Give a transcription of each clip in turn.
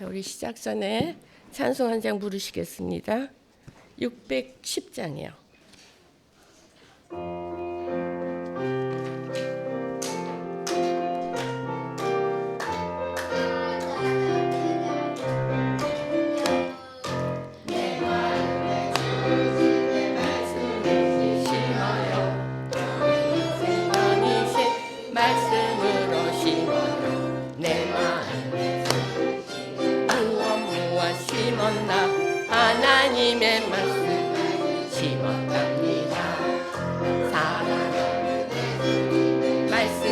우리 시작 전에 찬송 한 장 부르시겠습니다. 610장이요. 하나님의 말씀 심었답니다. 사랑하는 말씀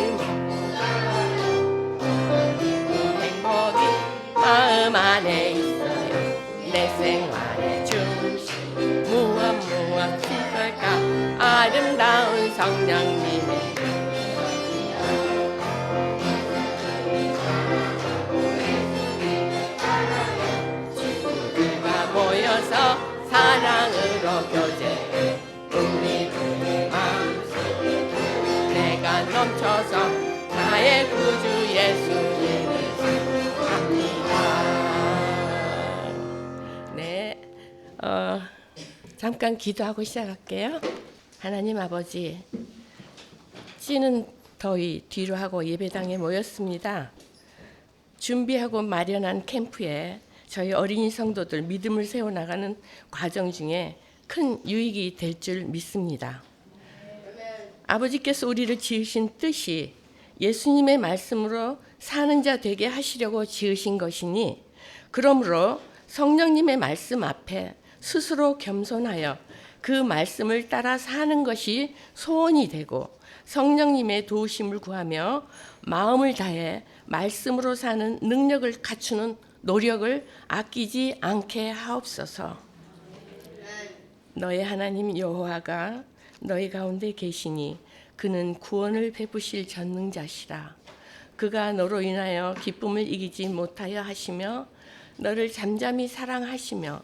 행복이 마음 안에 있어요. 내 생활의 중심 무엇일까? 아름다운 성령님의 모여서 사랑으로 교제해 우리들의 마음속에 내가 넘쳐서 나의 구주 예수님을 사랑합니다. 네, 잠깐 기도하고 시작할게요. 하나님 아버지, 찌는 더위 뒤로 하고 예배당에 모였습니다. 준비하고 마련한 캠프에 저희 어린이 성도들 믿음을 세워나가는 과정 중에 큰 유익이 될 줄 믿습니다. 아버지께서 우리를 지으신 뜻이 예수님의 말씀으로 사는 자 되게 하시려고 지으신 것이니, 그러므로 성령님의 말씀 앞에 스스로 겸손하여 그 말씀을 따라 사는 것이 소원이 되고, 성령님의 도우심을 구하며 마음을 다해 말씀으로 사는 능력을 갖추는 노력을 아끼지 않게 하옵소서. 너의 하나님 여호와가 너희 가운데 계시니 그는 구원을 베푸실 전능자시라. 그가 너로 인하여 기쁨을 이기지 못하여 하시며 너를 잠잠히 사랑하시며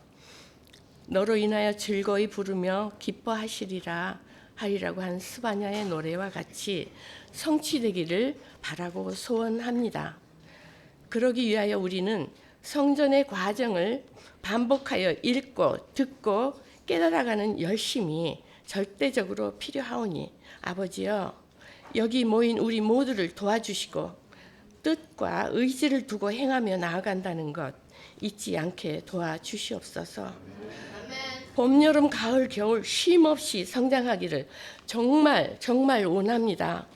너로 인하여 즐거이 부르며 기뻐하시리라 하리라고 한 스바냐의 노래와 같이 성취되기를 바라고 소원합니다. 그러기 위하여 우리는 성전의 과정을 반복하여 읽고 듣고 깨달아가는 열심이 절대적으로 필요하오니, 아버지여, 여기 모인 우리 모두를 도와주시고 뜻과 의지를 두고 행하며 나아간다는 것 잊지 않게 도와주시옵소서. 봄, 여름, 가을, 겨울 쉼없이 성장하기를 정말 원합니다.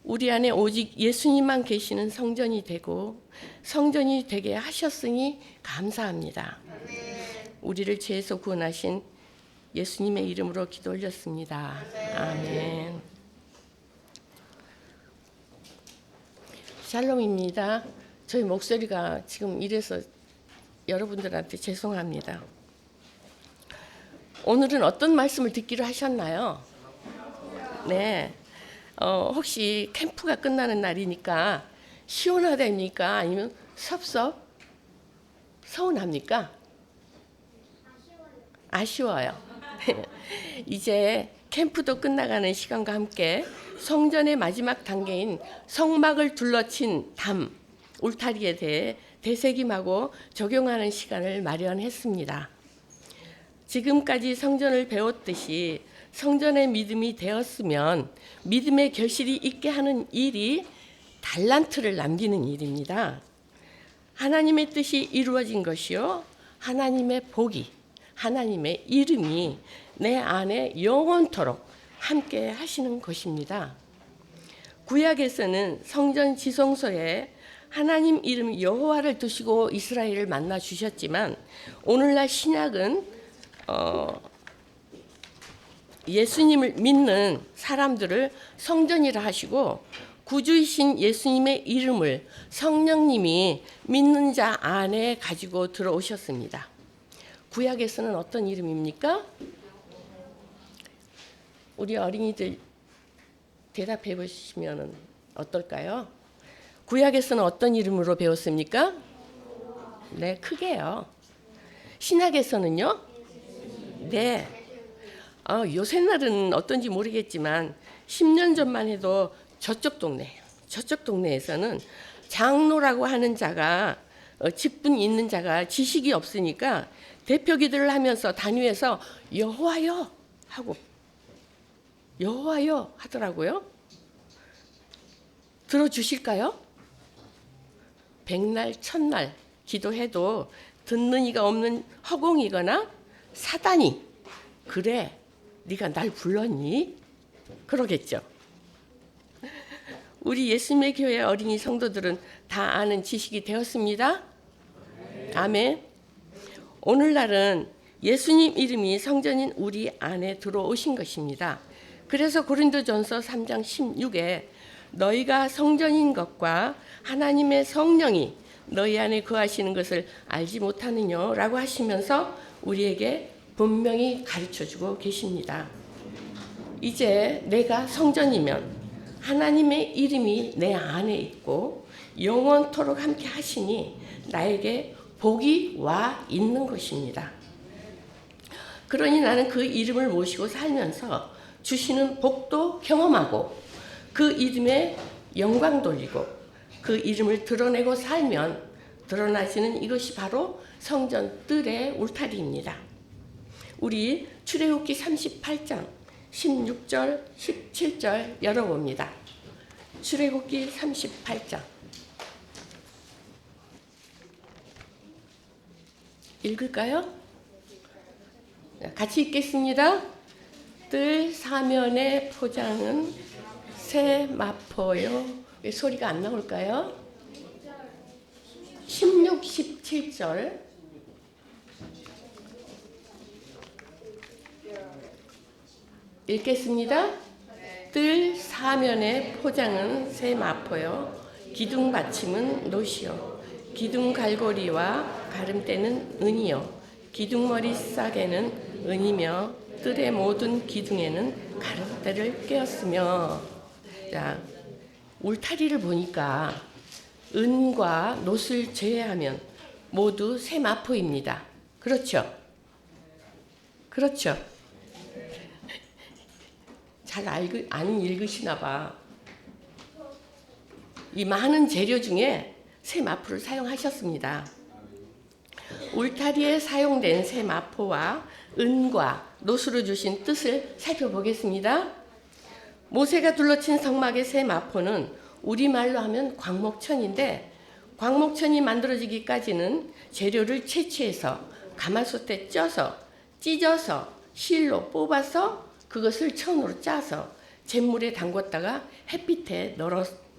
우리 안에 오직 예수님만 계시는 성전이 되고 성전이 되게 하셨으니 감사합니다. 우리를 죄에서 구원하신 예수님의 이름으로 기도 올렸습니다. 아멘. 샬롬입니다. 저희 목소리가 지금 이래서 여러분들한테 죄송합니다. 오늘은 어떤 말씀을 듣기로 하셨나요? 네. 혹시 캠프가 끝나는 날이니까 시원하답니까? 아니면 서운합니까? 아쉬워요. 이제 캠프도 끝나가는 시간과 함께 성전의 마지막 단계인 성막을 둘러친 담, 울타리에 대해 되새김하고 적용하는 시간을 마련했습니다. 지금까지 성전을 배웠듯이 성전의 믿음이 되었으면 믿음의 결실이 있게 하는 일이 달란트를 남기는 일입니다. 하나님의 뜻이 이루어진 것이요, 하나님의 복이, 하나님의 이름이 내 안에 영원토록 함께 하시는 것입니다. 구약에서는 성전 지성소에 하나님 이름 여호와를 두시고 이스라엘을 만나 주셨지만, 오늘날 신약은 예수님을 믿는 사람들을 성전이라 하시고 구주이신 예수님의 이름을 성령님이 믿는 자 안에 가지고 들어오셨습니다. 구약에서는 어떤 이름입니까? 우리 어린이들 대답해 보시면 어떨까요? 구약에서는 어떤 이름으로 배웠습니까? 네, 크게요. 신약에서는요? 네. 요새 날은 어떤지 모르겠지만 10년 전만 해도 저쪽 동네에서는 장로라고 하는 자가 직분 있는 자가 지식이 없으니까 대표 기도를 하면서 단위에서 여호와여 하고 여호와여 하더라고요. 들어주실까요? 백날 천날 기도해도 듣는 이가 없는 허공이거나 사단이 그래 네가 날 불렀니? 그러겠죠. 우리 예수님의 교회 어린이 성도들은 다 아는 지식이 되었습니다. 아멘. 오늘날은 예수님 이름이 성전인 우리 안에 들어오신 것입니다. 그래서 고린도전서 3장 16에 너희가 성전인 것과 하나님의 성령이 너희 안에 거하시는 것을 알지 못하느냐 라고 하시면서 우리에게 분명히 가르쳐주고 계십니다. 이제 내가 성전이면 하나님의 이름이 내 안에 있고 영원토록 함께 하시니 나에게 복이 와 있는 것입니다. 그러니 나는 그 이름을 모시고 살면서 주시는 복도 경험하고 그 이름에 영광 돌리고 그 이름을 드러내고 살면 드러나지는 이것이 바로 성전 뜰의 울타리입니다. 우리 출애굽기 38장 16절 17절 열어봅니다. 출애굽기 38장 읽을까요? 같이 읽겠습니다. 뜰 사면의 포장은 새 마포요. 왜 소리가 안 나올까요? 16, 17절 읽겠습니다. 뜰 사면의 포장은 새 마포요. 기둥 받침은 노시요. 기둥 갈고리와 가름대는 은이요. 기둥머리 싸개는 은이며 뜰의 모든 기둥에는 가름대를 꿰었으며. 자, 울타리를 보니까 은과 놋을 제외하면 모두 새 마포입니다. 그렇죠? 그렇죠? 잘 안 읽으시나 봐. 이 많은 재료 중에 새 마포를 사용하셨습니다. 울타리에 사용된 새 마포와 은과 놋으로 주신 뜻을 살펴보겠습니다. 모세가 둘러친 성막의 새 마포는 우리말로 하면 광목천인데 광목천이 만들어지기까지는 재료를 채취해서 가마솥에 쪄서 찢어서 실로 뽑아서 그것을 천으로 짜서 잿물에 담궜다가 햇빛에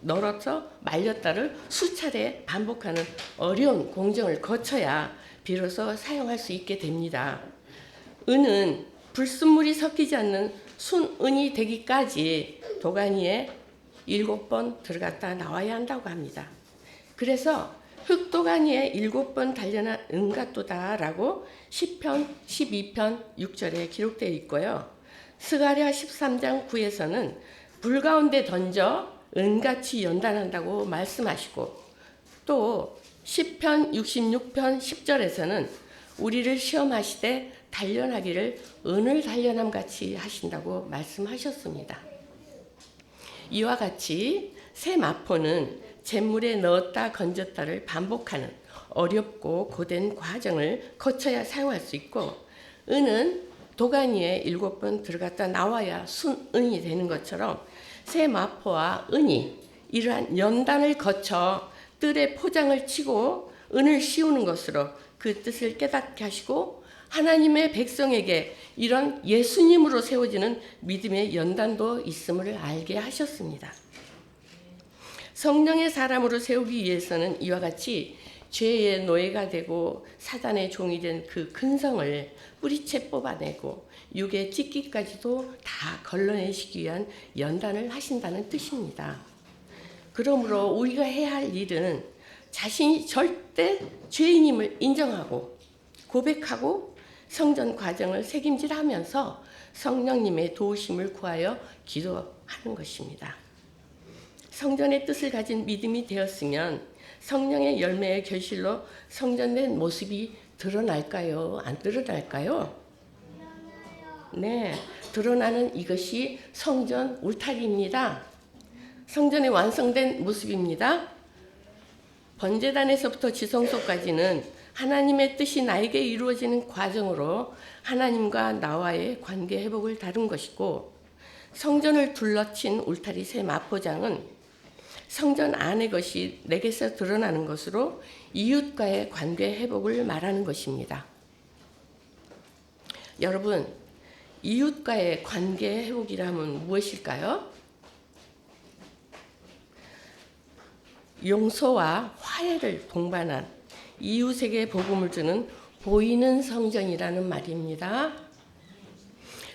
널어서 말렸다를 수차례 반복하는 어려운 공정을 거쳐야 비로소 사용할 수 있게 됩니다. 은은 불순물이 섞이지 않는 순은이 되기까지 도가니에 7번 들어갔다 나와야 한다고 합니다. 그래서 흙도가니에 7번 단련한 은갓도다라고 시편 12편 6절에 기록되어 있고요. 스가랴 13장 9에서는 불 가운데 던져 은같이 연단한다고 말씀하시고 또 시편 66편 10절에서는 우리를 시험하시되 단련하기를 은을 단련함 같이 하신다고 말씀하셨습니다. 이와 같이 새 마포는 잿물에 넣었다 건졌다를 반복하는 어렵고 고된 과정을 거쳐야 사용할 수 있고 은은 도가니에 7번 들어갔다 나와야 순은이 되는 것처럼 새 마포와 은이 이러한 연단을 거쳐 뜰에 포장을 치고 은을 씌우는 것으로 그 뜻을 깨닫게 하시고 하나님의 백성에게 이런 예수님으로 세워지는 믿음의 연단도 있음을 알게 하셨습니다. 성령의 사람으로 세우기 위해서는 이와 같이 죄의 노예가 되고 사단의 종이 된 그 근성을 뿌리채 뽑아내고 육의 찢기까지도 다 걸러내시기 위한 연단을 하신다는 뜻입니다. 그러므로 우리가 해야 할 일은 자신이 절대 죄인임을 인정하고 고백하고 성전 과정을 책임질하면서 성령님의 도우심을 구하여 기도하는 것입니다. 성전의 뜻을 가진 믿음이 되었으면 성령의 열매의 결실로 성전된 모습이 드러날까요? 안 드러날까요? 네, 드러나는 이것이 성전 울타리입니다. 성전의 완성된 모습입니다. 번제단에서부터 지성소까지는 하나님의 뜻이 나에게 이루어지는 과정으로 하나님과 나와의 관계 회복을 다룬 것이고, 성전을 둘러친 울타리 새 마포장은 성전 안의 것이 내게서 드러나는 것으로 이웃과의 관계 회복을 말하는 것입니다. 여러분, 이웃과의 관계 회복이라면 무엇일까요? 용서와 화해를 동반한 이웃에게 복음을 주는 보이는 성전이라는 말입니다.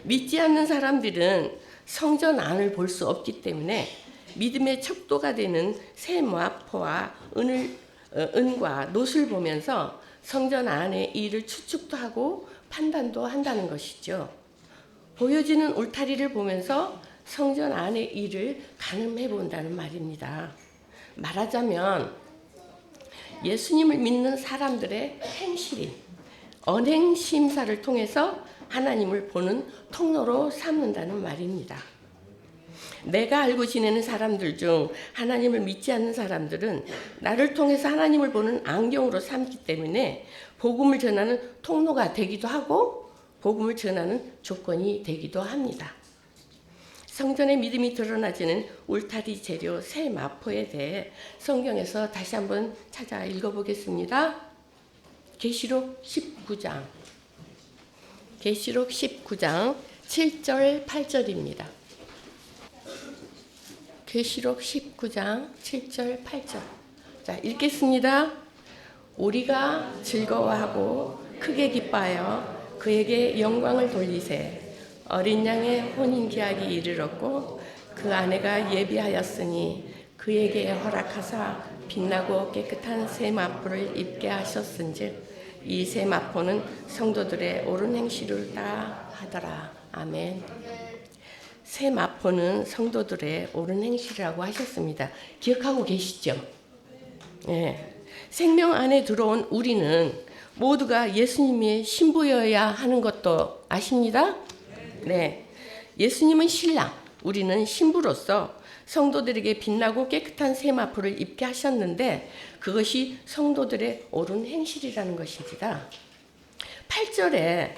믿지 않는 사람들은 성전 안을 볼 수 없기 때문에 믿음의 척도가 되는 새 마포와 은과 놋을 보면서 성전 안의 일을 추측도 하고 판단도 한다는 것이죠. 보여지는 울타리를 보면서 성전 안의 일을 가늠해 본다는 말입니다. 말하자면 예수님을 믿는 사람들의 행실이 언행 심사를 통해서 하나님을 보는 통로로 삼는다는 말입니다. 내가 알고 지내는 사람들 중 하나님을 믿지 않는 사람들은 나를 통해서 하나님을 보는 안경으로 삼기 때문에 복음을 전하는 통로가 되기도 하고 복음을 전하는 조건이 되기도 합니다. 성전의 믿음이 드러나지는 울타리 재료 새 마포에 대해 성경에서 다시 한번 찾아 읽어보겠습니다. 계시록 19장 7절 8절입니다. 계시록 19장 7절 8절. 자, 읽겠습니다. 우리가 즐거워하고 크게 기뻐하여 그에게 영광을 돌리세. 어린 양의 혼인 계약이 이르렀고 그 아내가 예비하였으니 그에게 허락하사 빛나고 깨끗한 새 마포를 입게 하셨은즉 이 새 마포는 성도들의 옳은 행실을 다 하더라. 아멘. 새 마포는 성도들의 옳은 행실이라고 하셨습니다. 기억하고 계시죠? 네. 생명 안에 들어온 우리는 모두가 예수님의 신부여야 하는 것도 아십니다? 네. 예수님은 신랑, 우리는 신부로서 성도들에게 빛나고 깨끗한 새 마포를 입게 하셨는데 그것이 성도들의 옳은 행실이라는 것입니다. 8절에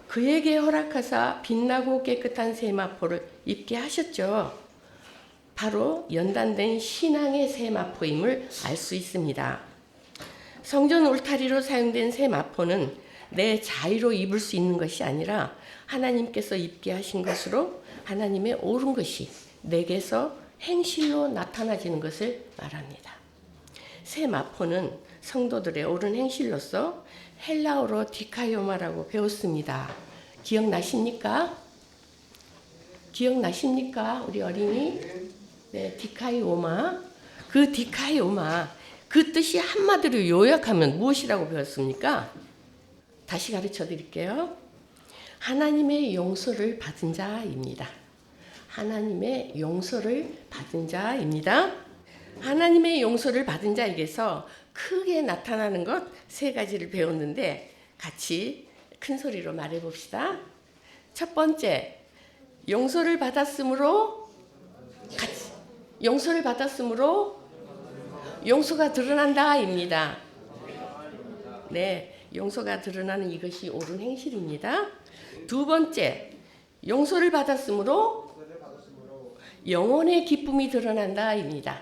그에게 허락하사 빛나고 깨끗한 새 마포를 입게 하셨죠. 바로 연단된 신앙의 새 마포임을 알 수 있습니다. 성전 울타리로 사용된 새 마포는 내 자의로 입을 수 있는 것이 아니라 하나님께서 입게 하신 것으로 하나님의 옳은 것이 내게서 행실로 나타나지는 것을 말합니다. 새 마포는 성도들의 옳은 행실로서 헬라어로 디카이오마라고 배웠습니다. 기억나십니까? 우리 어린이? 네, 디카이오마. 그 디카이오마, 그 뜻이 한마디로 요약하면 무엇이라고 배웠습니까? 다시 가르쳐 드릴게요. 하나님의 용서를 받은 자입니다. 하나님의 용서를 받은 자입니다. 하나님의 용서를 받은 자에게서 크게 나타나는 것 세 가지를 배웠는데 같이 큰 소리로 말해 봅시다. 첫 번째, 용서를 받았으므로 용서가 드러난다입니다. 네, 용서가 드러나는 이것이 옳은 행실입니다. 두 번째, 용서를 받았으므로 영혼의 기쁨이 드러난다입니다.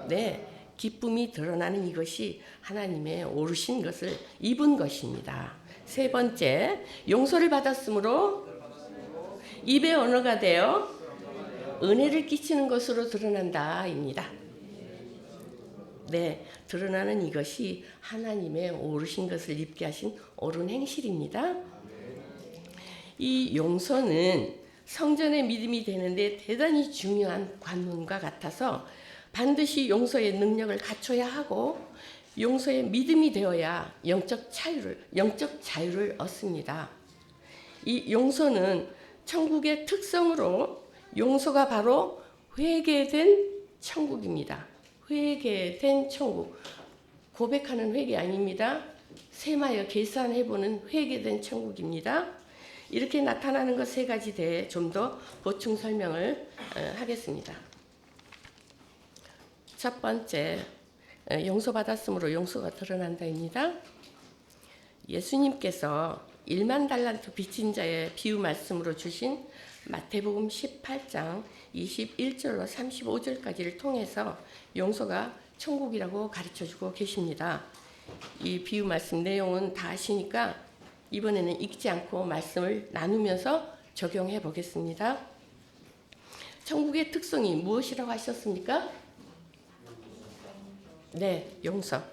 네, 기쁨이 드러나는 이것이 하나님의 오르신 것을 입은 것입니다. 세 번째, 용서를 받았으므로 입의 언어가 되어 은혜를 끼치는 것으로 드러난다입니다. 네, 드러나는 이것이 하나님의 오르신 것을 입게 하신 옳은 행실입니다. 이 용서는 성전의 믿음이 되는데 대단히 중요한 관문과 같아서 반드시 용서의 능력을 갖춰야 하고 용서의 믿음이 되어야 영적 자유를 얻습니다. 이 용서는 천국의 특성으로 용서가 바로 회개된 천국입니다. 회개된 천국. 고백하는 회개 아닙니다. 세마여 계산해보는 회개된 천국입니다. 이렇게 나타나는 것 세 가지 대해 좀 더 보충 설명을 하겠습니다. 첫 번째, 용서받았으므로 용서가 드러난다입니다. 예수님께서 1만 달란트 빚진 자의 비유 말씀으로 주신 마태복음 18장 21절로 35절까지를 통해서 용서가 천국이라고 가르쳐주고 계십니다. 이 비유 말씀 내용은 다 아시니까 이번에는 읽지 않고 말씀을 나누면서 적용해 보겠습니다. 천국의 특성이 무엇이라고 하셨습니까? 네, 용서.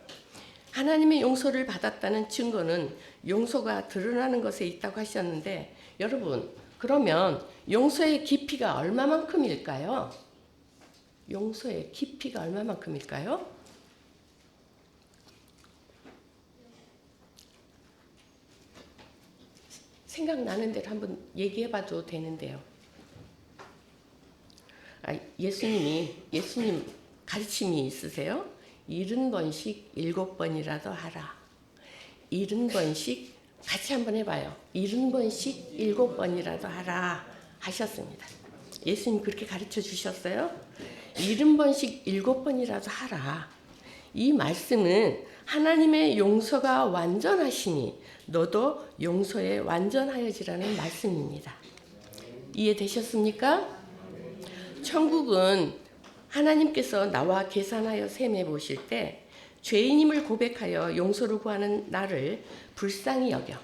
하나님의 용서를 받았다는 증거는 용서가 드러나는 것에 있다고 하셨는데, 여러분, 그러면 용서의 깊이가 얼마만큼일까요? 용서의 깊이가 얼마만큼일까요? 생각나는 대로 한번 얘기해 봐도 되는데요. 예수님 가르침이 있으세요? 70번씩 7번이라도 하라. 70번씩 같이 한번 해봐요. 70번씩 7번이라도 하라 하셨습니다. 예수님 그렇게 가르쳐 주셨어요. 70번씩 7번이라도 하라. 이 말씀은 하나님의 용서가 완전하시니 너도 용서에 완전하여지라는 말씀입니다. 이해되셨습니까? 천국은 하나님께서 나와 계산하여 셈해 보실 때 죄인임을 고백하여 용서를 구하는 나를 불쌍히 여겨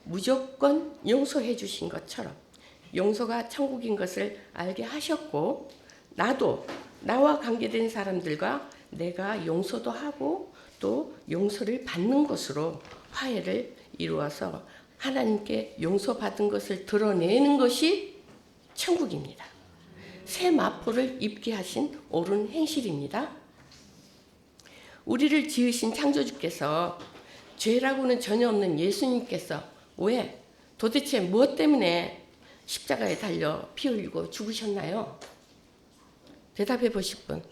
무조건 용서해 주신 것처럼 용서가 천국인 것을 알게 하셨고, 나도 나와 관계된 사람들과 내가 용서도 하고 또 용서를 받는 것으로 화해를 이루어서 하나님께 용서받은 것을 드러내는 것이 천국입니다. 새 마포를 입게 하신 옳은 행실입니다. 우리를 지으신 창조주께서 죄라고는 전혀 없는 예수님께서 왜 도대체 무엇 때문에 십자가에 달려 피 흘리고 죽으셨나요? 대답해 보실 분.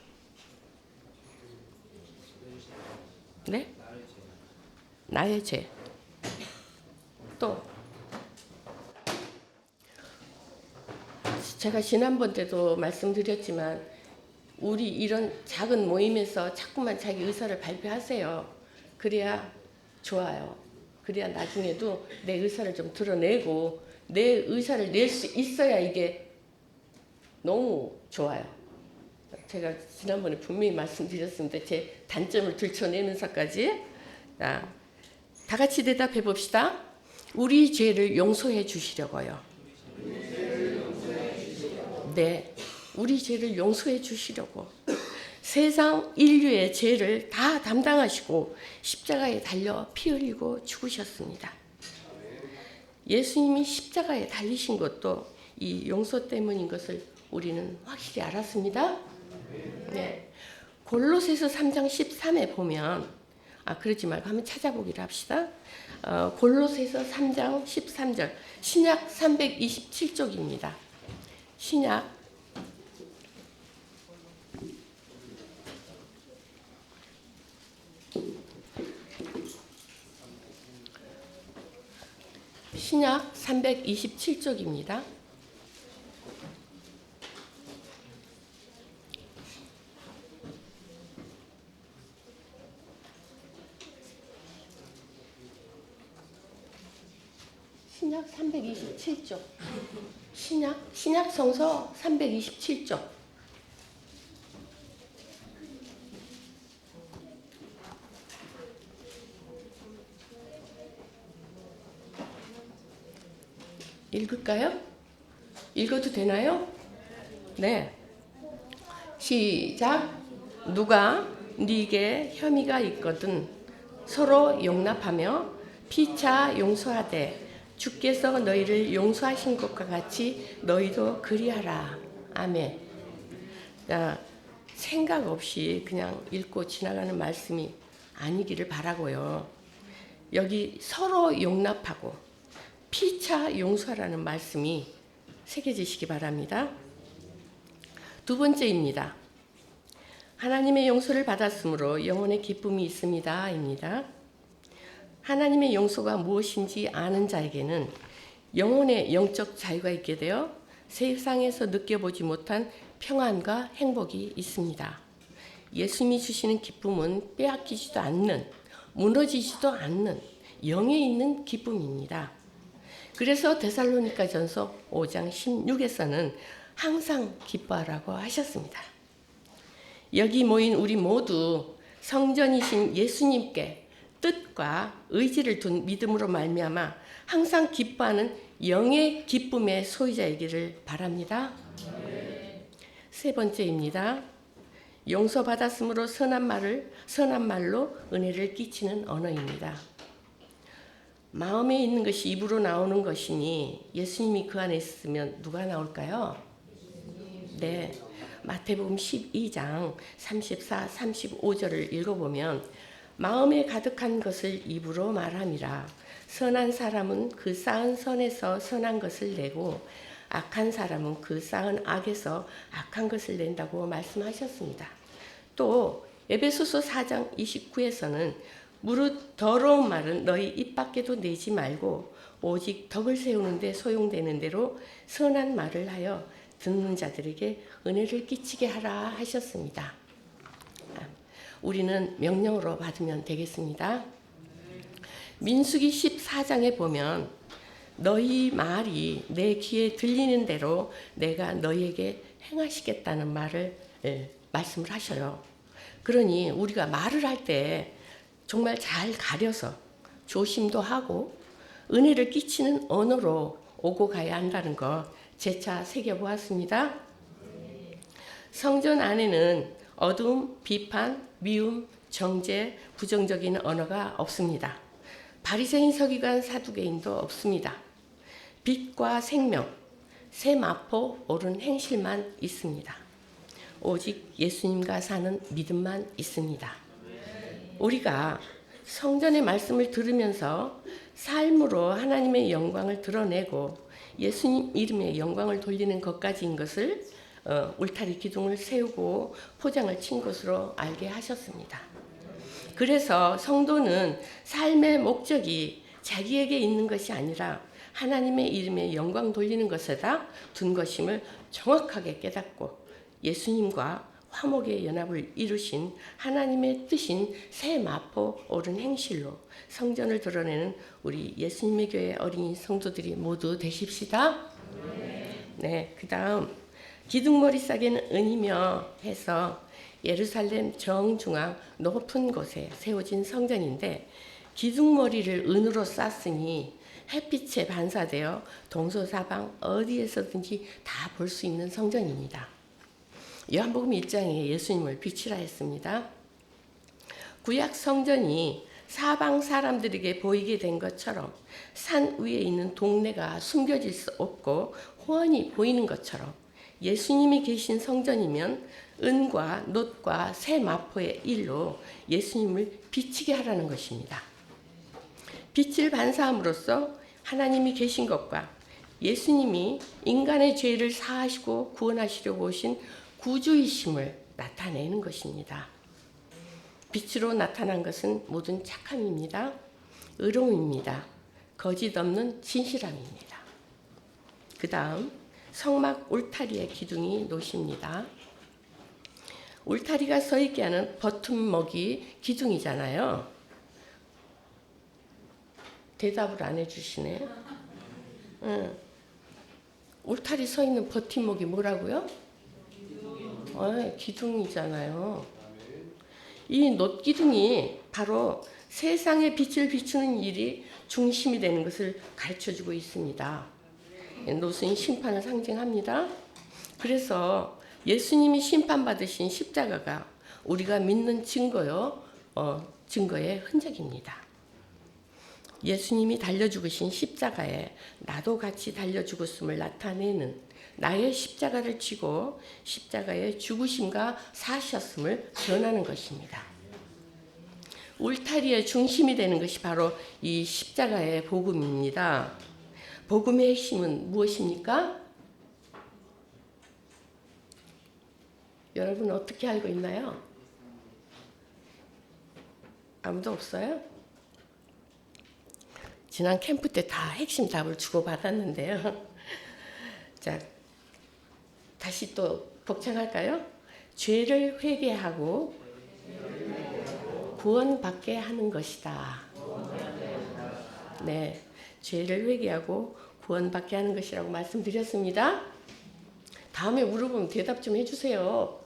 네? 나의 죄. 또 제가 지난번 때도 말씀드렸지만 우리 이런 작은 모임에서 자꾸만 자기 의사를 발표하세요. 그래야 좋아요. 그래야 나중에도 내 의사를 좀 드러내고 내 의사를 낼 수 있어야 이게 너무 좋아요. 제가 지난번에 분명히 말씀드렸습니다. 제 단점을 들춰내면서까지. 자, 다 같이 대답해 봅시다. 우리 죄를 용서해 주시려고요. 네, 우리 죄를 용서해 주시려고 세상 인류의 죄를 다 담당하시고 십자가에 달려 피 흘리고 죽으셨습니다. 예수님이 십자가에 달리신 것도 이 용서 때문인 것을 우리는 확실히 알았습니다. 네, 골로새서 3장 13에 보면 그러지 말고 한번 찾아보기로 합시다. 골로새서 3장 13절 신약 327쪽입니다. 신약 327쪽입니다. 신약 327쪽. 신약 성서 327쪽. 읽을까요? 읽어도 되나요? 네. 시작. 누가 네게 혐의가 있거든 서로 용납하며 피차 용서하되 주께서 너희를 용서하신 것과 같이 너희도 그리하라. 아멘. 자, 생각 없이 그냥 읽고 지나가는 말씀이 아니기를 바라고요. 여기 서로 용납하고 피차 용서라는 말씀이 새겨지시기 바랍니다. 두 번째입니다. 하나님의 용서를 받았으므로 영혼의 기쁨이 있습니다. 입니다. 하나님의 용서가 무엇인지 아는 자에게는 영혼의 영적 자유가 있게 되어 세상에서 느껴보지 못한 평안과 행복이 있습니다. 예수님이 주시는 기쁨은 빼앗기지도 않는, 무너지지도 않는 영에 있는 기쁨입니다. 그래서 데살로니가전서 5장 16에서는 항상 기뻐하라고 하셨습니다. 여기 모인 우리 모두 성전이신 예수님께 뜻과 의지를 둔 믿음으로 말미암아 항상 기뻐하는 영의 기쁨의 소유자이기를 바랍니다. 세 번째입니다. 용서받았으므로 선한 말로 은혜를 끼치는 언어입니다. 마음에 있는 것이 입으로 나오는 것이니 예수님이 그 안에 있으면 누가 나올까요? 네, 마태복음 12장 34, 35절을 읽어보면 마음에 가득한 것을 입으로 말함이라. 선한 사람은 그 쌓은 선에서 선한 것을 내고 악한 사람은 그 쌓은 악에서 악한 것을 낸다고 말씀하셨습니다. 또 에베소서 4장 29에서는 무릇 더러운 말은 너희 입 밖에도 내지 말고 오직 덕을 세우는 데 소용되는 대로 선한 말을 하여 듣는 자들에게 은혜를 끼치게 하라 하셨습니다. 우리는 명령으로 받으면 되겠습니다. 민수기 14장에 보면 너희 말이 내 귀에 들리는 대로 내가 너희에게 행하시겠다는 말을 말씀을 하셔요. 그러니 우리가 말을 할 때 정말 잘 가려서 조심도 하고 은혜를 끼치는 언어로 오고 가야 한다는 거 재차 새겨보았습니다. 성전 안에는 어두움, 비판, 미움, 정죄, 부정적인 언어가 없습니다. 바리새인, 서기관, 사두개인도 없습니다. 빛과 생명, 세마포 옳은 행실만 있습니다. 오직 예수님과 사는 믿음만 있습니다. 우리가 성전의 말씀을 들으면서 삶으로 하나님의 영광을 드러내고 예수님 이름의 영광을 돌리는 것까지인 것을 울타리 기둥을 세우고 포장을 친 것으로 알게 하셨습니다. 그래서 성도는 삶의 목적이 자기에게 있는 것이 아니라 하나님의 이름에 영광 돌리는 것에다 둔 것임을 정확하게 깨닫고 예수님과 화목의 연합을 이루신 하나님의 뜻인 새 마포 옳은 행실로 성전을 드러내는 우리 예수님의 교회 어린이 성도들이 모두 되십시다. 네, 그 다음 기둥머리 싸개는 은이며 해서 예루살렘 정중앙 높은 곳에 세워진 성전인데 기둥머리를 은으로 쌌으니 햇빛에 반사되어 동서사방 어디에서든지 다 볼 수 있는 성전입니다. 요한복음 1장에 예수님을 빛이라 했습니다. 구약 성전이 사방 사람들에게 보이게 된 것처럼 산 위에 있는 동네가 숨겨질 수 없고 훤히 보이는 것처럼 예수님이 계신 성전이면 은과 놋과 새 마포의 일로 예수님을 비치게 하라는 것입니다. 빛을 반사함으로써 하나님이 계신 것과 예수님이 인간의 죄를 사하시고 구원하시려고 오신 구주이심을 나타내는 것입니다. 빛으로 나타난 것은 모든 착함입니다. 의로움입니다. 거짓 없는 진실함입니다. 그 다음 성막 울타리의 기둥이 노십니다. 울타리가 서 있게 하는 버튼목이 기둥이잖아요. 대답을 안 해주시네. 울타리 서 있는 버팀목이 뭐라고요? 기둥이잖아요. 이 놋기둥이 바로 세상에 빛을 비추는 일이 중심이 되는 것을 가르쳐주고 있습니다. 놋은 심판을 상징합니다. 그래서 예수님이 심판받으신 십자가가 우리가 믿는 증거의 흔적입니다. 예수님이 달려 죽으신 십자가에 나도 같이 달려 죽었음을 나타내는 나의 십자가를 지고 십자가의 죽으심과 사셨음을 전하는 것입니다. 울타리의 중심이 되는 것이 바로 이 십자가의 복음입니다. 복음의 핵심은 무엇입니까? 여러분 어떻게 알고 있나요? 아무도 없어요? 지난 캠프 때 다 핵심 답을 주고받았는데요. 자, 다시 또 복창할까요? 죄를 회개하고 구원받게 하는 것이다. 네, 죄를 회개하고 구원받게 하는 것이라고 말씀드렸습니다. 다음에 물어보면 대답 좀 해주세요.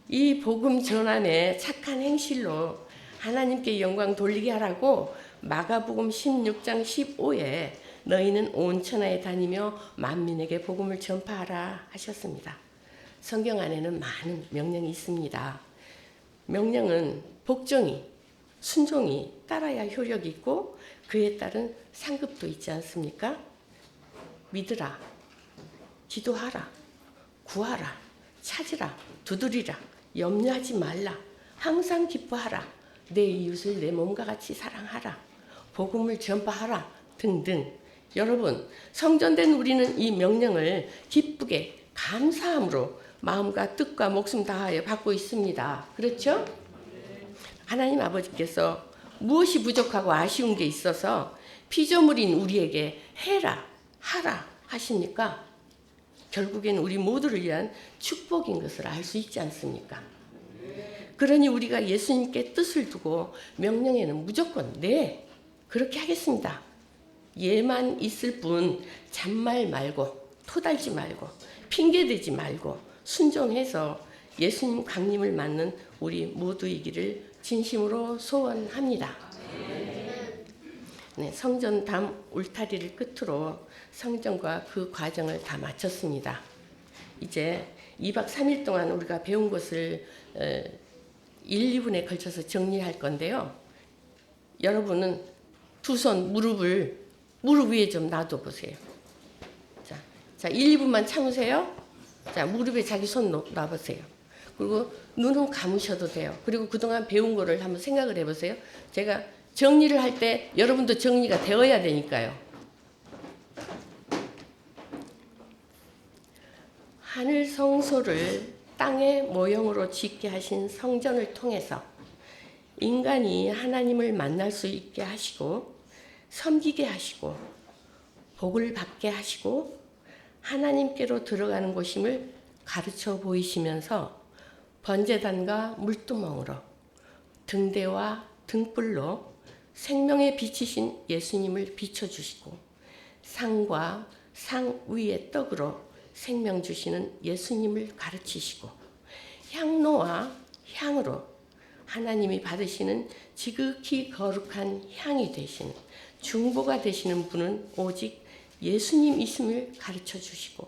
이 복음 전환의 착한 행실로 하나님께 영광 돌리게 하라고 마가복음 16장 15에 너희는 온 천하에 다니며 만민에게 복음을 전파하라 하셨습니다. 성경 안에는 많은 명령이 있습니다. 명령은 복종이, 순종이 따라야 효력이 있고 그에 따른 상급도 있지 않습니까? 믿으라, 기도하라, 구하라, 찾으라, 두드리라, 염려하지 말라, 항상 기뻐하라, 내 이웃을 내 몸과 같이 사랑하라, 복음을 전파하라 등등. 여러분, 성전된 우리는 이 명령을 기쁘게 감사함으로 마음과 뜻과 목숨 다하여 받고 있습니다. 그렇죠? 하나님 아버지께서 무엇이 부족하고 아쉬운 게 있어서 피조물인 우리에게 해라, 하라 하십니까? 결국엔 우리 모두를 위한 축복인 것을 알 수 있지 않습니까? 그러니 우리가 예수님께 뜻을 두고 명령에는 무조건 네, 그렇게 하겠습니다. 예만 있을 뿐 잔말 말고 토달지 말고 핑계대지 말고 순종해서 예수님 강림을 맞는 우리 모두이기를 진심으로 소원합니다. 네, 성전 담 울타리를 끝으로 성전과 그 과정을 다 마쳤습니다. 이제 2박 3일 동안 우리가 배운 것을 1, 2분에 걸쳐서 정리할 건데요. 여러분은 두 손 무릎 위에 좀 놔둬 보세요. 자, 1, 2분만 참으세요. 자, 무릎에 자기 손 놔보세요. 그리고 눈은 감으셔도 돼요. 그리고 그동안 배운 거를 한번 생각을 해보세요. 제가 정리를 할 때 여러분도 정리가 되어야 되니까요. 하늘 성소를 땅의 모형으로 짓게 하신 성전을 통해서 인간이 하나님을 만날 수 있게 하시고 섬기게 하시고 복을 받게 하시고 하나님께로 들어가는 곳임을 가르쳐 보이시면서 번제단과 물두멍으로 등대와 등불로 생명의 빛이신 예수님을 비춰주시고 상과 상 위의 떡으로 생명 주시는 예수님을 가르치시고 향로와 향으로 하나님이 받으시는 지극히 거룩한 향이 되시는 중보가 되시는 분은 오직 예수님이심을 가르쳐 주시고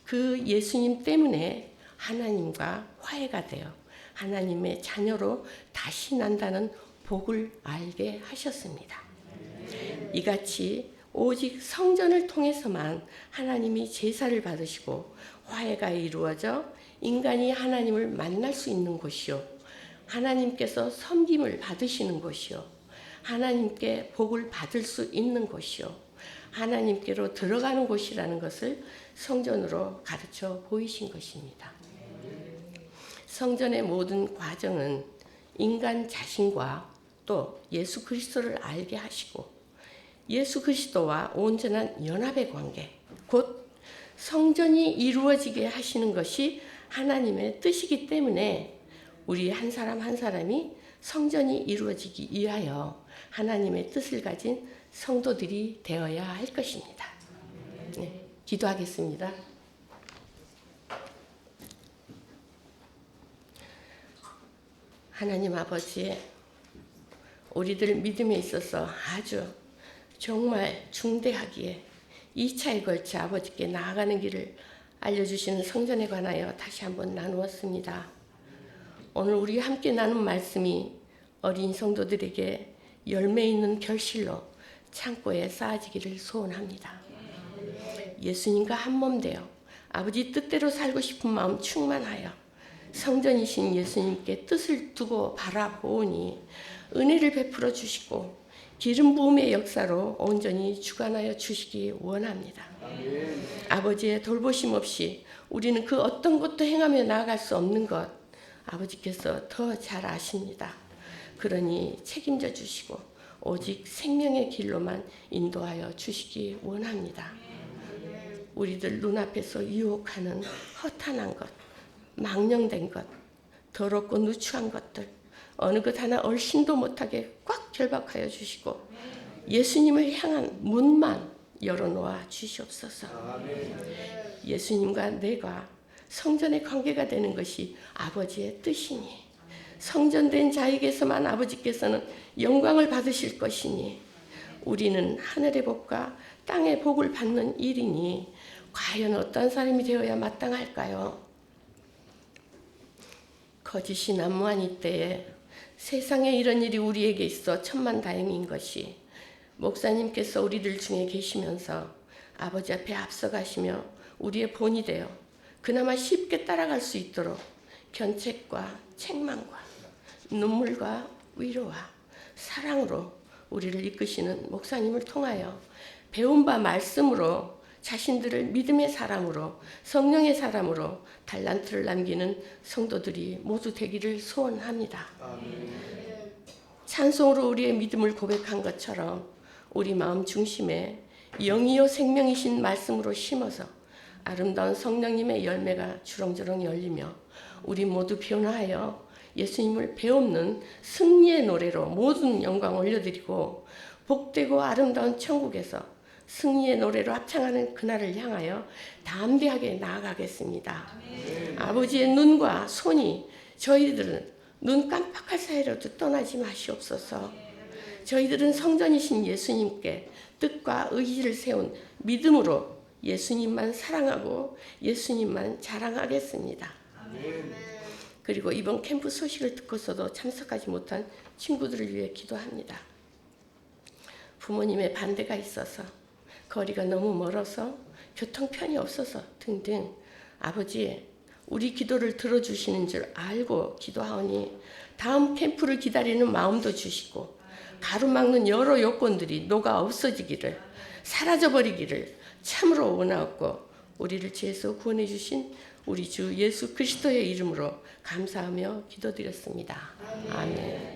그 예수님 때문에 하나님과 화해가 되어 하나님의 자녀로 다시 난다는 복을 알게 하셨습니다. 이같이 오직 성전을 통해서만 하나님이 제사를 받으시고 화해가 이루어져 인간이 하나님을 만날 수 있는 곳이요, 하나님께서 섬김을 받으시는 곳이요, 하나님께 복을 받을 수 있는 곳이요, 하나님께로 들어가는 곳이라는 것을 성전으로 가르쳐 보이신 것입니다. 성전의 모든 과정은 인간 자신과 또 예수 그리스도를 알게 하시고 예수 그리스도와 온전한 연합의 관계, 곧 성전이 이루어지게 하시는 것이 하나님의 뜻이기 때문에 우리 한 사람 한 사람이 성전이 이루어지기 위하여 하나님의 뜻을 가진 성도들이 되어야 할 것입니다. 네, 기도하겠습니다. 하나님 아버지, 우리들 믿음에 있어서 아주 정말 중대하기에 2차에 걸쳐 아버지께 나아가는 길을 알려주시는 성전에 관하여 다시 한번 나누었습니다. 오늘 우리 함께 나눈 말씀이 어린 성도들에게 열매 있는 결실로 창고에 쌓아지기를 소원합니다. 예수님과 한몸 되어 아버지 뜻대로 살고 싶은 마음 충만하여 성전이신 예수님께 뜻을 두고 바라보니 은혜를 베풀어 주시고 기름 부음의 역사로 온전히 주관하여 주시기 원합니다. 아버지의 돌보심 없이 우리는 그 어떤 것도 행하며 나아갈 수 없는 것 아버지께서 더 잘 아십니다. 그러니 책임져 주시고 오직 생명의 길로만 인도하여 주시기 원합니다. 우리들 눈앞에서 유혹하는 허탄한 것, 망령된 것, 더럽고 누추한 것들 어느 것 하나 얼씬도 못하게 꽉 결박하여 주시고 예수님을 향한 문만 열어놓아 주시옵소서. 예수님과 내가 성전의 관계가 되는 것이 아버지의 뜻이니 성전된 자에게서만 아버지께서는 영광을 받으실 것이니 우리는 하늘의 복과 땅의 복을 받는 일이니 과연 어떤 사람이 되어야 마땅할까요? 거짓이 난무한 이때에 세상에 이런 일이 우리에게 있어 천만다행인 것이 목사님께서 우리들 중에 계시면서 아버지 앞에 앞서가시며 우리의 본이 되어 그나마 쉽게 따라갈 수 있도록 견책과 책망과 눈물과 위로와 사랑으로 우리를 이끄시는 목사님을 통하여 배운 바 말씀으로 자신들을 믿음의 사람으로 성령의 사람으로 달란트를 남기는 성도들이 모두 되기를 소원합니다. 찬송으로 우리의 믿음을 고백한 것처럼 우리 마음 중심에 영이요 생명이신 말씀으로 심어서 아름다운 성령님의 열매가 주렁주렁 열리며 우리 모두 변화하여 예수님을 배우는 승리의 노래로 모든 영광 올려드리고 복되고 아름다운 천국에서 승리의 노래로 합창하는 그날을 향하여 담대하게 나아가겠습니다. 아버지의 눈과 손이 저희들은 눈 깜빡할 사이라도 떠나지 마시옵소서. 저희들은 성전이신 예수님께 뜻과 의지를 세운 믿음으로 예수님만 사랑하고 예수님만 자랑하겠습니다. 그리고 이번 캠프 소식을 듣고서도 참석하지 못한 친구들을 위해 기도합니다. 부모님의 반대가 있어서 거리가 너무 멀어서 교통편이 없어서 등등 아버지 우리 기도를 들어주시는 줄 알고 기도하오니 다음 캠프를 기다리는 마음도 주시고 가로막는 여러 요건들이 녹아 없어지기를 사라져버리기를 참으로 원하옵고 우리를 죄에서 구원해 주신 우리 주 예수 그리스도의 이름으로 감사하며 기도드렸습니다. 아멘.